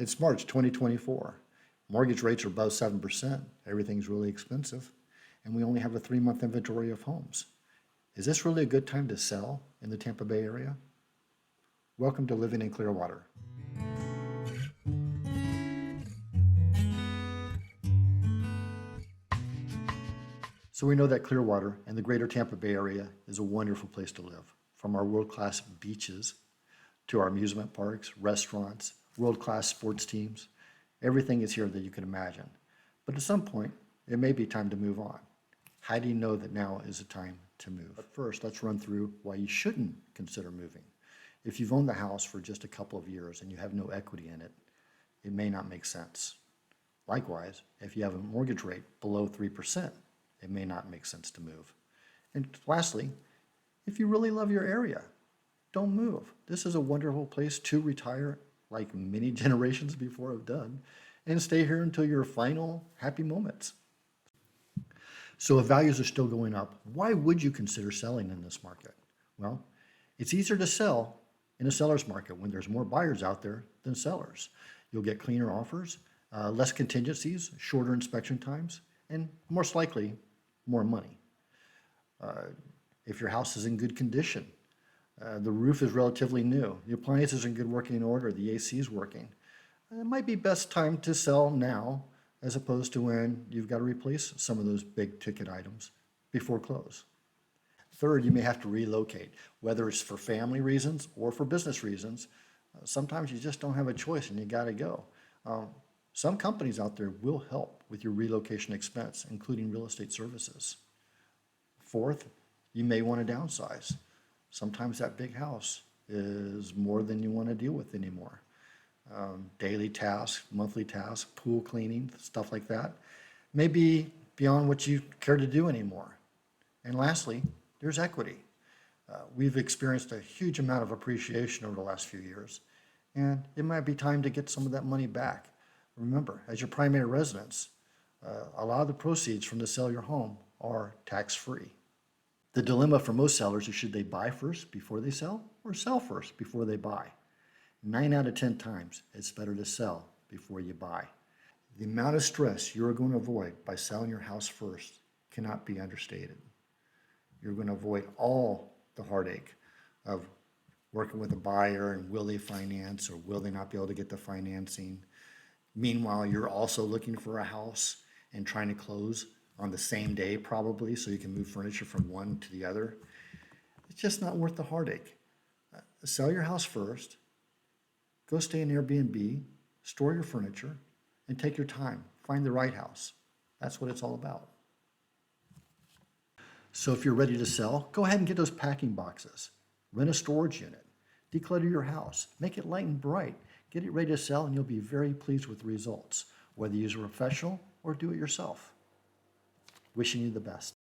It's March 2024. Mortgage rates are above 7%. Everything's really expensive. And we only have a 3-month inventory of homes. Is this really a good time to sell in the Tampa Bay area? Welcome to Living in Clearwater. So we know that Clearwater and the greater Tampa Bay area is a wonderful place to live. From our world-class beaches to our amusement parks, restaurants, world-class sports teams, everything is here that you can imagine. But at some point, it may be time to move on. How do you know that now is the time to move? But first, let's run through why you shouldn't consider moving. If you've owned the house for just a couple of years and you have no equity in it, it may not make sense. Likewise, if you have a mortgage rate below 3%, it may not make sense to move. And lastly, if you really love your area, don't move. This is a wonderful place to retire, like many generations before have done, and stay here until your final happy moments. So if values are still going up, why would you consider selling in this market? Well, it's easier to sell in a seller's market when there's more buyers out there than sellers. You'll get cleaner offers, less contingencies, shorter inspection times, and most likely, more money. If your house is in good condition, the roof is relatively new, the appliance is in good working order, the AC is working, it might be best time to sell now as opposed to when you've got to replace some of those big ticket items before close. Third, you may have to relocate, whether it's for family reasons or for business reasons. Sometimes you just don't have a choice and you got to go. Some companies out there will help with your relocation expense, including real estate services. Fourth, you may want to downsize. Sometimes that big house is more than you want to deal with anymore. Daily tasks, monthly tasks, pool cleaning, stuff like that, may be beyond what you care to do anymore. And lastly, there's equity. We've experienced a huge amount of appreciation over the last few years, and it might be time to get some of that money back. Remember, as your primary residence, a lot of the proceeds from the sale of your home are tax-free. The dilemma for most sellers is, should they buy first before they sell or sell first before they buy? 9 out of 10 times, it's better to sell before you buy. The amount of stress you're going to avoid by selling your house first cannot be understated. You're going to avoid all the heartache of working with a buyer and will they finance or will they not be able to get the financing. Meanwhile, you're also looking for a house and trying to close on the same day probably so you can move furniture from one to the other. It's just not worth the heartache. Sell your house first, go stay in Airbnb, store your furniture, and take your time. Find the right house. That's what it's all about. So if you're ready to sell, go ahead and get those packing boxes. Rent a storage unit. Declutter your house. Make it light and bright. Get it ready to sell and you'll be very pleased with the results, whether you use a professional or do it yourself. Wishing you the best.